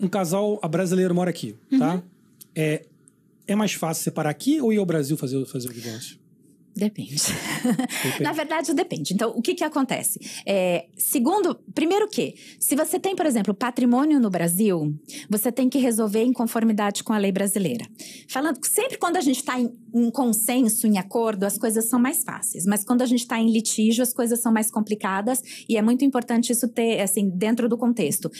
um casal brasileiro mora aqui, tá? É mais fácil separar aqui ou ir ao Brasil fazer o divórcio? Depende. Na verdade, depende. Então, o que acontece? Primeiro que, se você tem, por exemplo, patrimônio no Brasil, você tem que resolver em conformidade com a lei brasileira. Sempre quando a gente está em consenso, em acordo, as coisas são mais fáceis. Mas quando a gente está em litígio, as coisas são mais complicadas. E é muito importante isso ter, assim, dentro do contexto.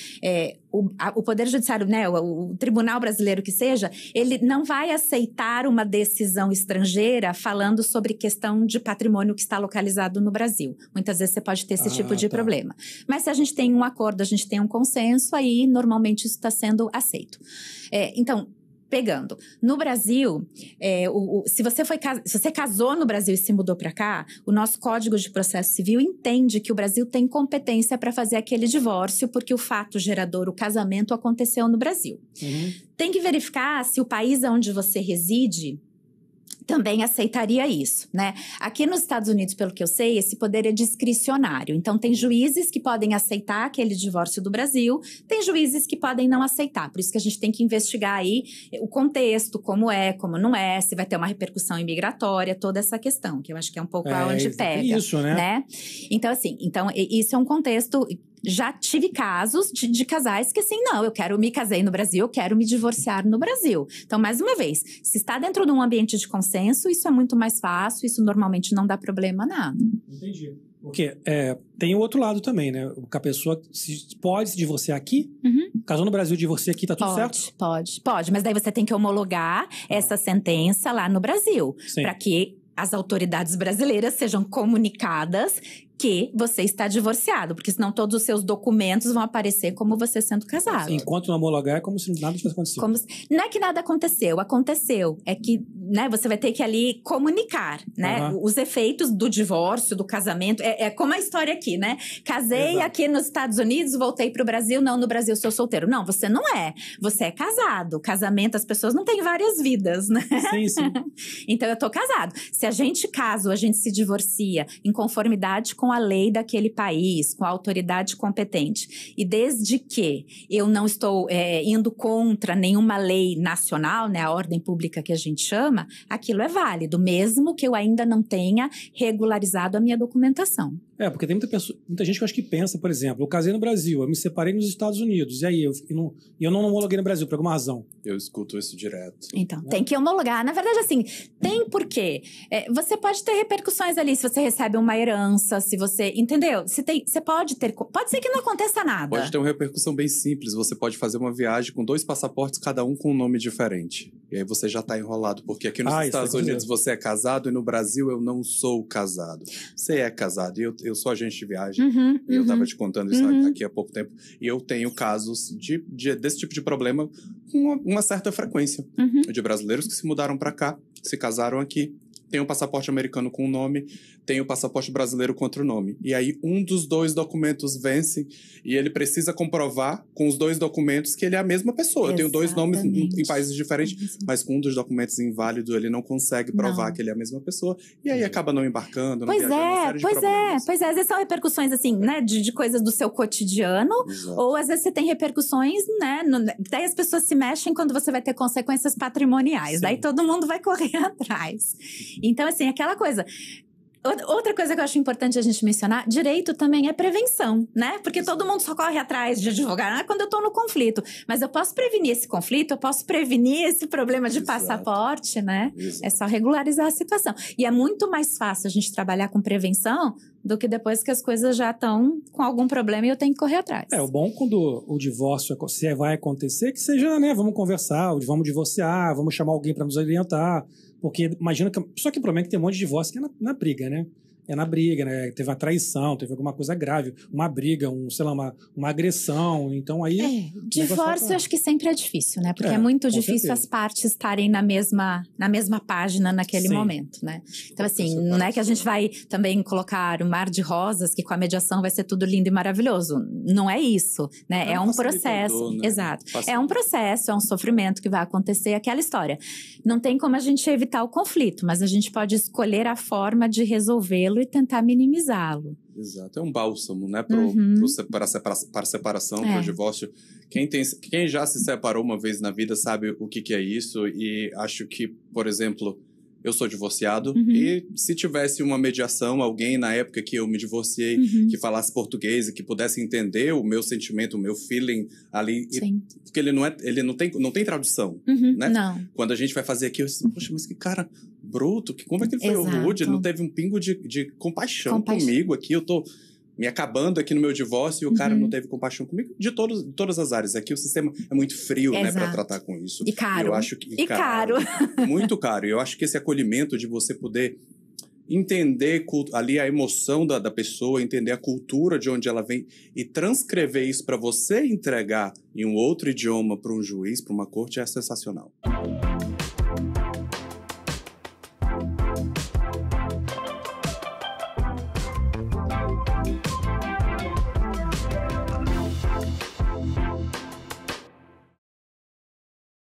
O Poder Judiciário, né, o tribunal brasileiro que seja, ele não vai aceitar uma decisão estrangeira falando sobre questão de patrimônio que está localizado no Brasil. Muitas vezes você pode ter esse tipo de problema. Mas se a gente tem um acordo, a gente tem um consenso, aí normalmente isso está sendo aceito. Então, pegando. No Brasil, se você casou no Brasil e se mudou para cá, o nosso Código de Processo Civil entende que o Brasil tem competência para fazer aquele divórcio, porque o fato gerador, o casamento, aconteceu no Brasil. Tem que verificar se o país onde você reside também aceitaria isso, né? Aqui nos Estados Unidos, pelo que eu sei, esse poder é discricionário. Então, tem juízes que podem aceitar aquele divórcio do Brasil, tem juízes que podem não aceitar. Por isso que a gente tem que investigar aí o contexto, como é, como não é, se vai ter uma repercussão imigratória, toda essa questão, que eu acho que é um pouco aonde pega. Isso, né? Então, assim, isso é um contexto. Já tive casos de casais que assim, não, eu me casei no Brasil, eu quero me divorciar no Brasil. Então, mais uma vez, se está dentro de um ambiente de consenso, isso é muito mais fácil, isso normalmente não dá problema nada. Entendi. Porque tem o outro lado também, né? Que a pessoa pode se divorciar aqui, casou no Brasil, divorcia aqui, tá tudo certo? Pode, mas daí você tem que homologar essa sentença lá no Brasil, para que as autoridades brasileiras sejam comunicadas que você está divorciado, porque senão todos os seus documentos vão aparecer como você sendo casado. Enquanto não homologar, é como se nada tivesse acontecido. Não é que nada aconteceu. É que, né, você vai ter que ali comunicar, né, os efeitos do divórcio, do casamento. É como a história aqui, né? Casei aqui nos Estados Unidos, voltei pro Brasil. Não, no Brasil sou solteiro. Não, você não é. Você é casado. Casamento, as pessoas não têm várias vidas, né? Sim. Então, eu tô casado. Se a gente casa ou a gente se divorcia em conformidade com a lei daquele país, com a autoridade competente, e desde que eu não estou indo contra nenhuma lei nacional, né, a ordem pública que a gente chama, aquilo é válido, mesmo que eu ainda não tenha regularizado a minha documentação. Porque tem muita gente que eu acho que pensa, por exemplo, eu casei no Brasil, eu me separei nos Estados Unidos, e aí eu não homologuei no Brasil por alguma razão. Eu escuto isso direto. Então, tem que homologar. Na verdade, assim, tem porquê. Você pode ter repercussões ali, se você recebe uma herança, se você... Entendeu? Você pode ter... Pode ser que não aconteça nada. Pode ter uma repercussão bem simples. Você pode fazer uma viagem com 2 passaportes, cada um com um nome diferente. E aí você já tá enrolado, porque aqui nos Estados Unidos você é casado e no Brasil eu não sou casado. Você é casado e eu sou agente de viagem. E eu tava te contando isso aqui há pouco tempo. E eu tenho casos desse tipo de problema com uma certa frequência. De brasileiros que se mudaram pra cá, se casaram aqui, tem o passaporte americano com um nome, tem o passaporte brasileiro com outro nome. E aí um dos 2 documentos vence e ele precisa comprovar com os 2 documentos que ele é a mesma pessoa. Eu tenho 2 nomes em países diferentes, mas com um dos documentos inválido ele não consegue provar que ele é a mesma pessoa. E aí acaba não embarcando, não viajando, uma série de problemas. Pois é. Às vezes são repercussões assim, né, de coisas do seu cotidiano. Exato. Ou às vezes você tem repercussões, né, daí as pessoas se mexem quando você vai ter consequências patrimoniais. Daí todo mundo vai correr atrás. Então, assim, aquela coisa... Outra coisa que eu acho importante a gente mencionar, direito também é prevenção, né? Porque todo mundo só corre atrás de advogado quando eu tô no conflito. Mas eu posso prevenir esse conflito, eu posso prevenir esse problema de passaporte, né? É só regularizar a situação. E é muito mais fácil a gente trabalhar com prevenção do que depois que as coisas já estão com algum problema e eu tenho que correr atrás. O bom quando o divórcio se vai acontecer, que seja, né, vamos conversar, vamos divorciar, vamos chamar alguém para nos orientar, porque imagina que... Só que o problema é que tem um monte de divórcio que é na briga, né? É na briga, né? Teve uma traição, teve alguma coisa grave, uma briga, sei lá, uma agressão, então aí... divórcio eu acho que sempre é difícil, né? Porque é muito difícil as partes estarem na mesma página naquele momento, né? Então assim, não é que a gente vai também colocar um mar de rosas, que com a mediação vai ser tudo lindo e maravilhoso. Não é isso, né? É um processo, né? Exato. É um processo, é um sofrimento que vai acontecer, aquela história. Não tem como a gente evitar o conflito, mas a gente pode escolher a forma de resolvê-lo e tentar minimizá-lo. Exato, é um bálsamo, né, para a separação, para o divórcio, Quem já se separou uma vez na vida sabe o que é isso. E acho que, por exemplo, eu sou divorciado. E se tivesse uma mediação, alguém na época que eu me divorciei, que falasse português e que pudesse entender o meu sentimento, o meu feeling ali. Porque ele não tem tradução, né? Não. Quando a gente vai fazer aqui, eu disse, poxa, mas que cara bruto. Como é que ele foi rude? Ele não teve um pingo de compaixão comigo aqui. Eu tô me acabando aqui no meu divórcio e o cara não teve compaixão comigo de todas as áreas. Aqui o sistema é muito frio, né, pra tratar com isso. E caro. Eu acho que, e caro. Muito caro. E eu acho que esse acolhimento de você poder entender ali a emoção da pessoa, entender a cultura de onde ela vem e transcrever isso para você entregar em um outro idioma para um juiz, para uma corte, é sensacional.